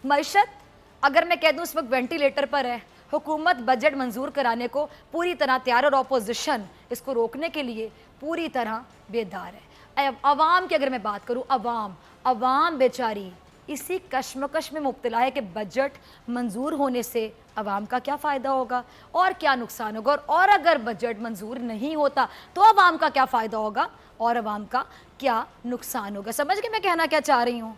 मईशत, अगर मैं कह दूं इस वक्त वेंटिलेटर पर है, हुकूमत बजट मंजूर कराने को पूरी तरह तैयार और ऑपोजिशन इसको रोकने के लिए पूरी तरह बेदार है। अवाम की अगर मैं बात करूं, अवाम बेचारी इसी कश्मकश में मुब्तला है कि बजट मंजूर होने से अवाम का क्या फ़ायदा होगा और क्या नुकसान होगा, और अगर बजट मंजूर नहीं होता तो अवाम का क्या फ़ायदा होगा और अवाम का क्या नुकसान होगा। समझ के मैं कहना क्या चाह रही हूँ?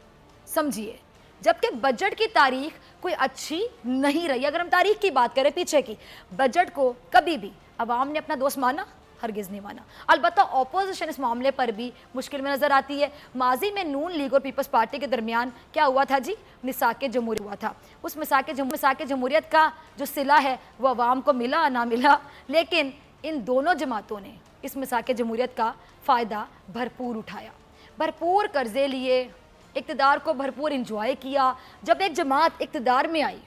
समझिए, जबकि बजट की तारीख कोई अच्छी नहीं रही। अगर हम तारीख की बात करें पीछे की, बजट को कभी भी अवाम ने अपना दोस्त माना? हरगिज़ नहीं माना। अलबत्ता ऑपोजिशन इस मामले पर भी मुश्किल में नज़र आती है। माजी में नून लीग और पीपल्स पार्टी के दरमियान क्या हुआ था जी? मिसाक जमहूरियत हुआ था। उस मिसाक जमहूरियत का जो सिला है वो अवाम को मिला ना मिला, लेकिन इन दोनों जमातों ने इस मिसाक जमहूरियत का फ़ायदा भरपूर उठाया, भरपूर कर्जे लिए, इक़्तिदार को भरपूर इंजॉय किया। जब एक जमात इक़्तिदार में आई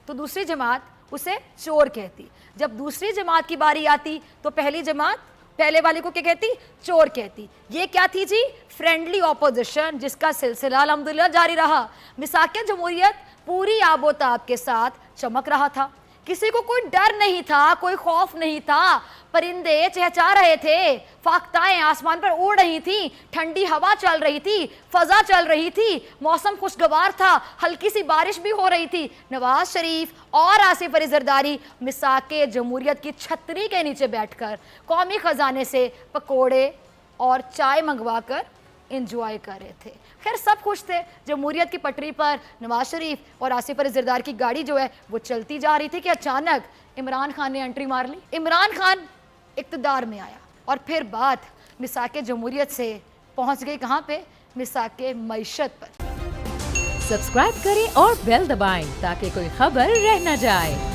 तो दूसरी जमात उसे चोर कहती, जब दूसरी जमात की बारी आती तो पहली जमात पहले वाले को क्या कहती? चोर कहती। ये क्या थी जी? फ्रेंडली ऑपोजिशन, जिसका सिलसिला अल्हम्दुलिल्लाह जारी रहा। मिसाक जमहूरियत पूरी आबोताब के साथ चमक रहा था, किसी को कोई डर नहीं था, कोई खौफ नहीं था। परिंदे चहचहा रहे थे, फाख्ताएं आसमान पर उड़ रही थी, ठंडी हवा चल रही थी, फजा चल रही थी, मौसम खुशगवार था, हल्की सी बारिश भी हो रही थी। नवाज शरीफ और आसिफ अली जरदारी मिसाक जमहूरियत की छतरी के नीचे बैठकर कौमी खजाने से पकोड़े और चाय मंगवा कर इंजॉय कर रहे थे। खैर सब खुश थे। जमहूरियत की पटरी पर नवाज शरीफ और आसिफ अली जरदारी की गाड़ी जो है वो चलती जा रही थी कि अचानक इमरान खान ने एंट्री मार ली। इमरान खान इक़्तिदार में आया और फिर बात मिसाक जमहूरियत से पहुंच गई कहां पे? मिसाक मईशत पर। सब्सक्राइब करें और बेल दबाएं ताकि कोई खबर रह न जाए।